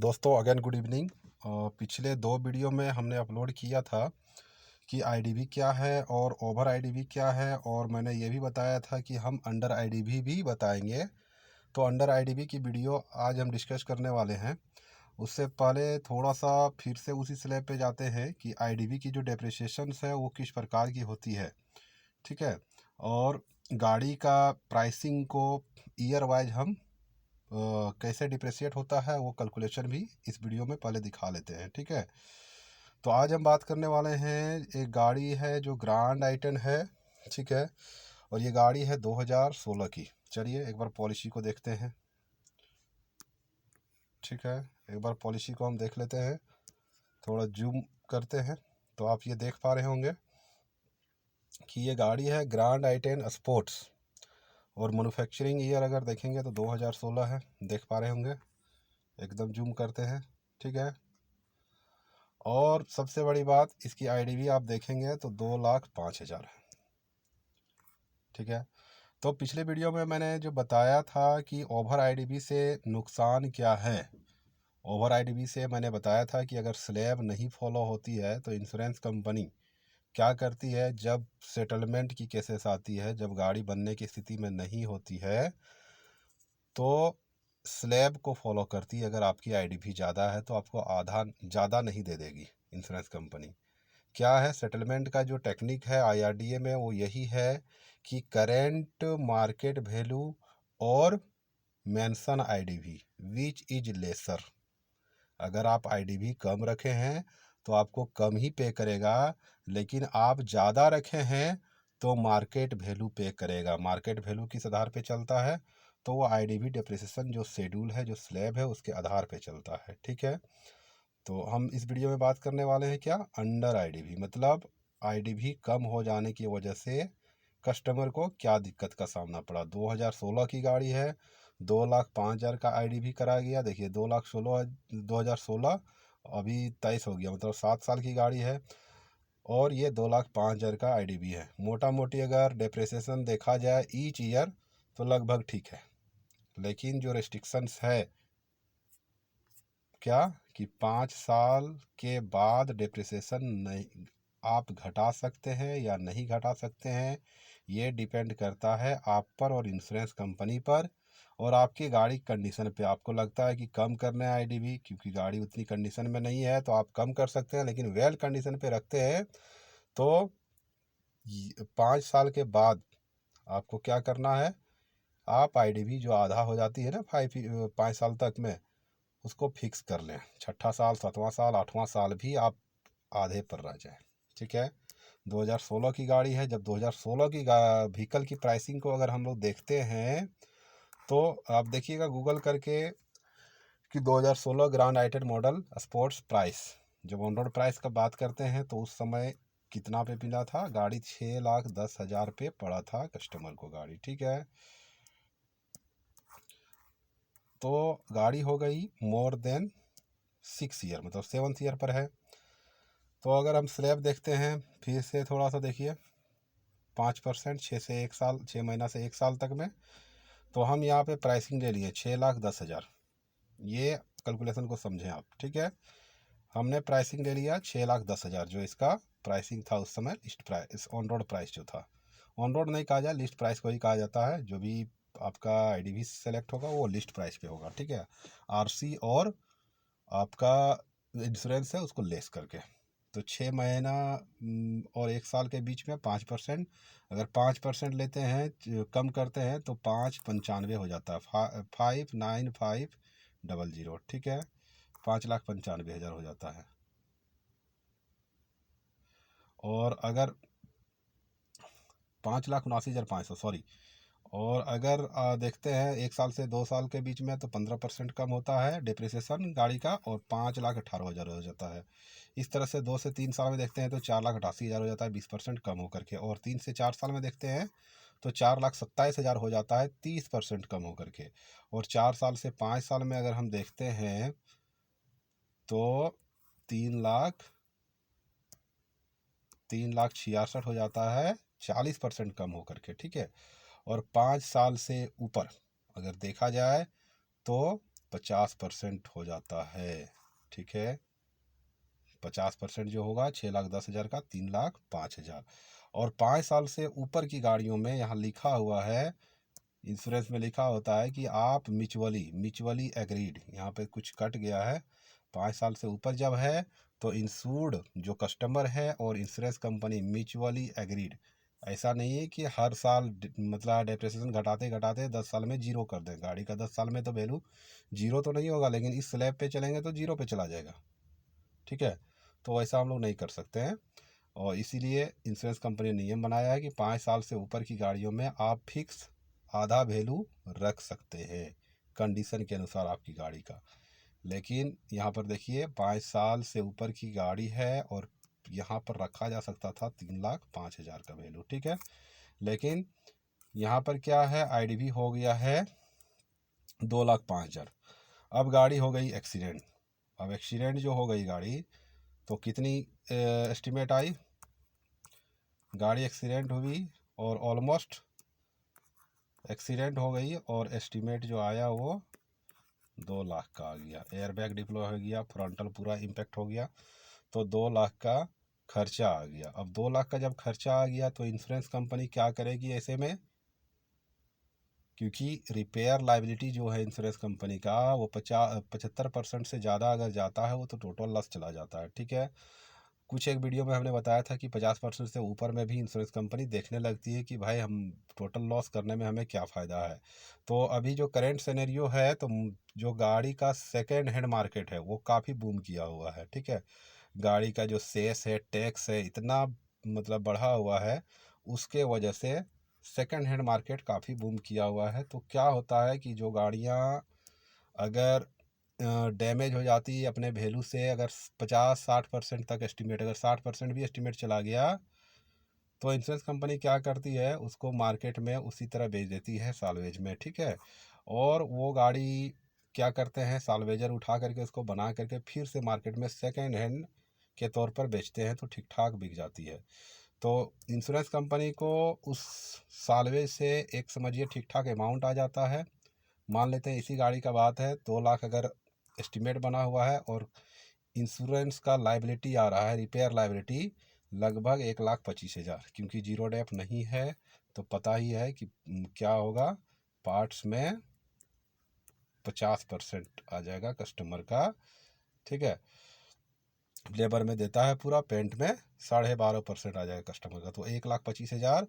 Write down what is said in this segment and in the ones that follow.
दोस्तों again good evening. पिछले 2 video में हमने अपलोड किया था कि आईडीवी क्या है और ओवर आईडीवी क्या है, और मैंने ये भी बताया था कि हम अंडर आईडीवी भी बताएंगे। तो अंडर आईडीवी की वीडियो आज हम डिस्कस करने वाले हैं। उससे पहले थोड़ा सा फिर से उसी स्लैब पे जाते हैं कि आईडीवी की जो डेप्रिसिएशंस है वो किस प्रकार की होती है, ठीक है। और गाड़ी का प्राइसिंग को ईयर वाइज हम कैसे डिप्रेशिएट होता है वो कैलकुलेशन भी इस वीडियो में पहले दिखा लेते हैं, ठीक है। तो आज हम बात करने वाले हैं, एक गाड़ी है जो ग्रैंड आइटन है, ठीक है। और ये गाड़ी है 2016 की। चलिए एक बार पॉलिसी को देखते हैं, ठीक है। एक बार पॉलिसी को हम देख लेते हैं, थोड़ा जूम करते हैं तो आप ये देख पा रहे होंगे कि ये गाड़ी है ग्रैंड आइटन स्पोर्ट्स। और मैन्युफैक्चरिंग ईयर अगर देखेंगे तो 2016 है, देख पा रहे होंगे। एकदम जूम करते हैं, ठीक है। और सबसे बड़ी बात, इसकी आईडीवी आप देखेंगे तो 2,05,000 है, ठीक है। तो पिछले वीडियो में मैंने जो बताया था कि ओवर आईडीवी से नुकसान क्या है, ओवर आईडीवी से मैंने बताया था कि अगर स्लैब नहीं फॉलो होती है तो इंश्योरेंस कंपनी क्या करती है, जब सेटलमेंट की केसेस आती है, जब गाड़ी बनने की स्थिति में नहीं होती है तो स्लैब को फॉलो करती है। अगर आपकी आईडीवी ज़्यादा है तो आपको आधा ज़्यादा नहीं दे देगी इंश्योरेंस कंपनी। क्या है सेटलमेंट का जो टेक्निक है आईआरडीए में, वो यही है कि करेंट मार्केट वैल्यू और mention IDV which is lesser. अगर आप आईडीवी कम रखे हैं तो आपको कम ही पे करेगा, लेकिन आप ज़्यादा रखे हैं तो मार्केट वैल्यू पे करेगा। मार्केट वैल्यू किस आधार पे चलता है, तो वो आईडीवी डिप्रिसिएशन जो शेड्यूल है, जो स्लैब है, उसके आधार पे चलता है, ठीक है। तो हम इस वीडियो में बात करने वाले हैं क्या, अंडर आईडीवी, मतलब आईडीवी कम हो जाने की वजह से कस्टमर को क्या दिक्कत का सामना पड़ा। 2016 की गाड़ी है, 2,05,000 का आईडीवी कराया गया। देखिए 2016 अभी 23 हो गया, मतलब 7 साल की गाड़ी है और ये 2,05,000 का आईडीवी है। मोटा मोटी अगर डेप्रिसिएशन देखा जाए ईच ईयर तो लगभग ठीक है, लेकिन जो रेस्ट्रिक्शंस है क्या कि 5 साल के बाद डेप्रिसिएशन नहीं आप घटा सकते हैं या नहीं घटा सकते हैं, ये डिपेंड करता है आप पर और इंश्योरेंस कंपनी पर और आपकी गाड़ी कंडीशन पे। आपको लगता है कि कम करना है आईडीवी क्योंकि गाड़ी उतनी कंडीशन में नहीं है तो आप कम कर सकते हैं, लेकिन वेल कंडीशन पे रखते हैं तो 5 साल के बाद आपको क्या करना है, आप आईडीवी जो आधा हो जाती है ना 5 साल तक में, उसको फिक्स कर लें। छठा साल, 7वां साल, 8वां साल भी आप आधे पर रह जाए, ठीक है। 2016 की गाड़ी है। जब 2016 की व्हीकल की प्राइसिंग को अगर हम लोग देखते हैं तो आप देखिएगा गूगल करके कि 2016 ग्रैंड आइटन मॉडल स्पोर्ट्स प्राइस, जब ऑन रोड प्राइस का बात करते हैं तो उस समय कितना पे मिला था, गाड़ी 6,10,000 पे पड़ा था कस्टमर को गाड़ी, ठीक है। तो गाड़ी हो गई मोर देन 6 ईयर, मतलब 7th ईयर पर है। तो अगर हम स्लैब देखते हैं फिर से थोड़ा सा देखिए, 5%, 6 से 1 साल, 6 महीना से 1 साल तक में। तो हम यहाँ पे प्राइसिंग ले लिए 6,10,000, ये कैलकुलेशन को समझें आप, ठीक है। हमने प्राइसिंग ले लिया 6,10,000, जो इसका प्राइसिंग था उस समय, list price, on road price जो था। ऑन रोड नहीं कहा जाए, लिस्ट प्राइस को ही कहा जाता है। जो भी आपका आईडीवी सेलेक्ट होगा वो लिस्ट प्राइस पे होगा, ठीक है। आरसी और आपका इंश्योरेंस है उसको लेस करके। तो 6 महीना और 1 साल के बीच में 5%, अगर 5% लेते हैं, कम करते हैं तो 5,95 हो जाता है, 5,95,000, ठीक है। 5,95,000 हो जाता है। और अगर 5,79,500, सॉरी। और अगर देखते हैं 1 साल से 2 साल के बीच में तो 15% कम होता है डिप्रिसिएशन गाड़ी का, और 5,18,000 हो जाता है। इस तरह से 2 से 3 साल में देखते हैं तो 4,88,000 हो जाता है, 20% कम होकर के। और 3 से 4 साल में देखते हैं तो 4,27,000 हो जाता है, 30% कम होकर के। और 4 साल से 5 साल में अगर हम देखते हैं तो 3,66,000 हो जाता है, 40% कम होकर के, ठीक है। और 5 साल से ऊपर अगर देखा जाए तो 50% हो जाता है। ठीक है, 50% जो होगा 6,10,000 का 3,05,000। और 5 साल से ऊपर की गाड़ियों में यहाँ लिखा हुआ है, इंश्योरेंस में लिखा होता है कि आप म्यूचुअली एग्रीड, यहाँ पे कुछ कट गया है। 5 साल से ऊपर जब है तो इंश्योर्ड जो कस्टमर है और इंश्योरेंस कंपनी म्यूचुअली एग्रीड। ऐसा नहीं है कि हर साल मतलब डेप्रिसिएशन घटाते घटाते 10 साल में जीरो कर दें। गाड़ी का 10 साल में तो वैल्यू जीरो तो नहीं होगा, लेकिन इस स्लैब पे चलेंगे तो जीरो पे चला जाएगा। ठीक है, तो ऐसा हम लोग नहीं कर सकते हैं। और इसीलिए इंश्योरेंस कंपनी ने नियम बनाया है कि 5 साल से ऊपर की गाड़ियों में आप फिक्स आधा वैल्यू रख सकते हैं कंडीशन के अनुसार आपकी गाड़ी का। लेकिन यहाँ पर देखिए 5 साल से ऊपर की गाड़ी है और यहाँ पर रखा जा सकता था 3,05,000 का वैल्यू। ठीक है, लेकिन यहाँ पर क्या है, आईडीवी हो गया है 2,05,000। अब गाड़ी हो गई एक्सीडेंट। अब एक्सीडेंट जो हो गई गाड़ी तो कितनी एस्टिमेट आई, गाड़ी एक्सीडेंट हुई और ऑलमोस्ट एक्सीडेंट हो गई और एस्टिमेट जो आया वो 2 लाख का आ गया। एयरबैग डिप्लॉय हो गया, फ्रंटल पूरा इम्पैक्ट हो गया, तो 2 लाख का खर्चा आ गया। अब 2 लाख का जब खर्चा आ गया तो इंश्योरेंस कंपनी क्या करेगी ऐसे में, क्योंकि रिपेयर लाइबिलिटी जो है इंश्योरेंस कंपनी का वो 75% से ज़्यादा अगर जाता है वो तो टोटल लॉस चला जाता है। ठीक है, कुछ एक वीडियो में हमने बताया था कि 50% से ऊपर में भी इंश्योरेंस कंपनी देखने लगती है कि भाई हम टोटल लॉस करने में हमें क्या फ़ायदा है। तो अभी जो करेंट सिनेरियो है तो जो गाड़ी का सेकेंड हैंड मार्केट है वो काफ़ी बूम किया हुआ है। ठीक है, गाड़ी का जो सेस है, टैक्स है, इतना मतलब बढ़ा हुआ है, उसके वजह से सेकेंड हैंड मार्केट काफ़ी बूम किया हुआ है। तो क्या होता है कि जो गाड़ियाँ अगर डैमेज हो जाती है अपने वैल्यू से, अगर 50-60% तक एस्टिमेट, अगर 60% भी एस्टिमेट चला गया तो इंश्योरेंस कंपनी क्या करती है, उसको मार्केट में उसी तरह बेच देती है साल्वेज में। ठीक है, और वो गाड़ी क्या करते हैं, साल्वेजर उठा करके उसको बना करके फिर से मार्केट में सेकेंड हैंड के तौर पर बेचते हैं तो ठीक ठाक बिक जाती है। तो इंश्योरेंस कंपनी को उस साल्वेज से एक समझिए ठीक ठाक अमाउंट आ जाता है। मान लेते हैं इसी गाड़ी का बात है, 2 लाख अगर एस्टिमेट बना हुआ है और इंश्योरेंस का लाइबिलिटी आ रहा है, रिपेयर लाइबिलिटी लगभग 1,25,000, क्योंकि जीरो डेप नहीं है तो पता ही है कि क्या होगा, पार्ट्स में 50% आ जाएगा कस्टमर का। ठीक है, लेबर में देता है पूरा, पेंट में 12.5% आ जाएगा कस्टमर का। तो 1,25,000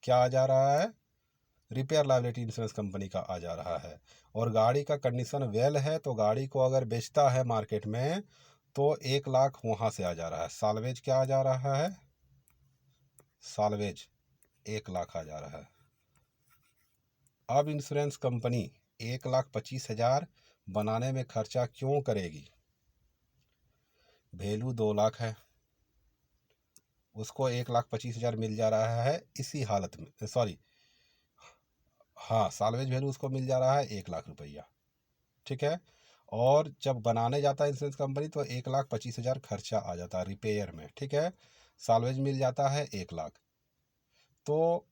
क्या आ जा रहा है, रिपेयर लाइबिलिटी इंश्योरेंस कंपनी का आ जा रहा है। और गाड़ी का कंडीशन वेल है तो गाड़ी को अगर बेचता है मार्केट में तो 1 लाख वहाँ से आ जा रहा है। साल्वेज क्या आ जा रहा है, साल्वेज 1 लाख आ जा रहा है। अब इंश्योरेंस कंपनी 1,25,000 बनाने में खर्चा क्यों करेगी, वैल्यू 2 लाख है, उसको 1,25,000 मिल जा रहा है इसी हालत में, सॉरी हाँ, साल्वेज वैल्यू उसको मिल जा रहा है 1 लाख रुपया। ठीक है, और जब बनाने जाता है इंश्योरेंस कंपनी तो 1,25,000 खर्चा आ जाता है रिपेयर में। ठीक है, साल्वेज मिल जाता है 1 लाख। तो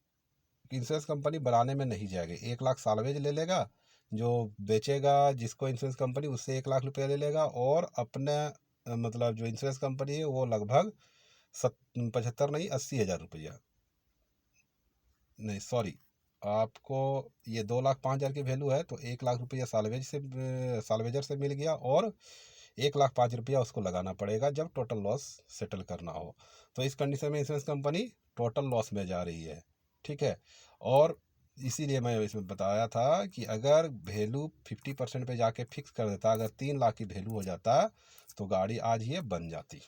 इंश्योरेंस कंपनी बनाने में नहीं जाएगी, 1 लाख साल्वेज ले लेगा, जो बेचेगा जिसको इंश्योरेंस कंपनी उससे 1 लाख रुपया ले लेगा, और अपने मतलब जो इंश्योरेंस कंपनी है वो लगभग 75 नहीं 80,000 रुपया, नहीं सॉरी, आपको ये 2,05,000 की वैल्यू है तो 1 लाख रुपया साल्वेजर से मिल गया, और 1,05,000 उसको लगाना पड़ेगा जब टोटल लॉस सेटल करना हो। तो इस कंडीशन में इंश्योरेंस कंपनी टोटल लॉस में जा रही है। ठीक है, और इसीलिए मैं इसमें बताया था कि अगर वैल्यू 50% पे जाके फिक्स कर देता, अगर 3 लाख की वैल्यू हो जाता तो गाड़ी आज ये बन जाती।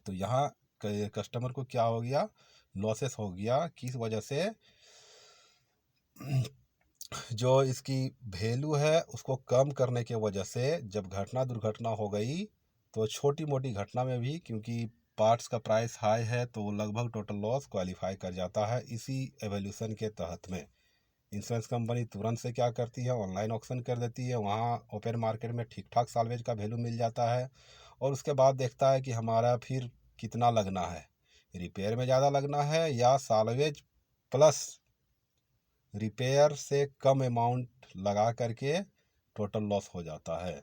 तो यहाँ कस्टमर को क्या हो गया, लॉसेस हो गया, किस वजह से, जो इसकी वैल्यू है उसको कम करने के वजह से जब घटना दुर्घटना हो गई तो छोटी मोटी घटना में भी, क्योंकि पार्ट्स का प्राइस हाई है तो लगभग टोटल लॉस क्वालिफाई कर जाता है। इसी एवोल्यूशन के तहत में इंश्योरेंस कंपनी तुरंत से क्या करती है, ऑनलाइन ऑक्शन कर देती है, वहाँ ओपन मार्केट में ठीक ठाक साल्वेज का वैल्यू मिल जाता है, और उसके बाद देखता है कि हमारा फिर कितना लगना है, रिपेयर में ज़्यादा लगना है या साल्वेज प्लस रिपेयर से कम अमाउंट लगा करके टोटल लॉस हो जाता है।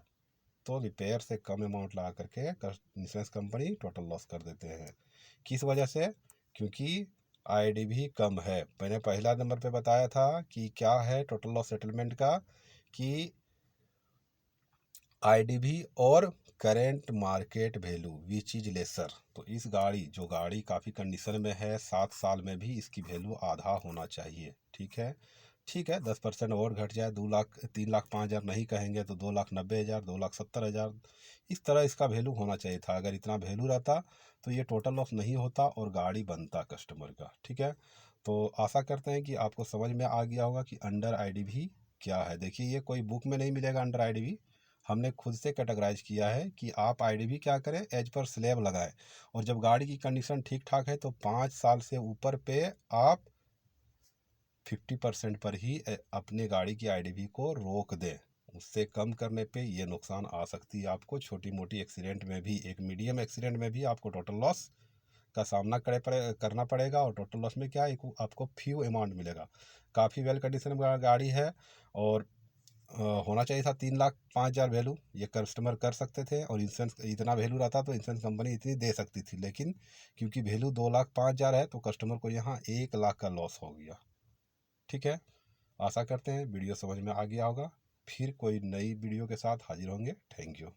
तो रिपेयर से कम अमाउंट लगा करके इंश्योरेंस कंपनी टोटल लॉस कर देते हैं। किस वजह से? क्योंकि आईडी भी कम है। मैंने पहला नंबर पे बताया था कि क्या है टोटल लॉस सेटलमेंट का, कि आईडीवी और current market value which is lesser. तो इस गाड़ी, जो गाड़ी काफ़ी कंडीशन में है, 7 साल में भी इसकी वैल्यू आधा होना चाहिए। ठीक है, ठीक है, 10% और घट जाए, 2 लाख 3 लाख 5 हज़ार नहीं कहेंगे तो 2,90,000, 2,70,000, इस तरह इसका वैल्यू होना चाहिए था। अगर इतना वैल्यू रहता तो ये टोटल लॉस नहीं होता और गाड़ी बनता कस्टमर का। ठीक है, तो आशा करते हैं कि आपको समझ में आ गया होगा कि अंडर आईडीवी क्या है। देखिए, ये कोई बुक में नहीं मिलेगा अंडर आईडीवी, हमने खुद से कैटेगराइज किया है कि आप आईडीवी क्या करें, एज पर स्लैब लगाएं। और जब गाड़ी की कंडीशन ठीक ठाक है तो 5 साल से ऊपर पे आप 50% पर ही अपने गाड़ी की आईडीवी को रोक दें। उससे कम करने पे ये नुकसान आ सकती है आपको। छोटी मोटी एक्सीडेंट में भी, एक मीडियम एक्सीडेंट में भी आपको टोटल लॉस का सामना करना पड़ेगा। और टोटल लॉस में क्या, एक आपको फ्यू अमाउंट मिलेगा। काफ़ी वेल कंडीशन गाड़ी है और होना चाहिए था 3,05,000 वैल्यू, ये कस्टमर कर सकते थे और इंश्योरेंस इतना वैल्यू रहता तो इंश्योरेंस कंपनी इतनी दे सकती थी। लेकिन क्योंकि वैल्यू 2,05,000 है तो कस्टमर को यहाँ 1 लाख का लॉस हो गया। ठीक है, आशा करते हैं वीडियो समझ में आ गया होगा। फिर कोई नई वीडियो के साथ हाजिर होंगे। Thank you.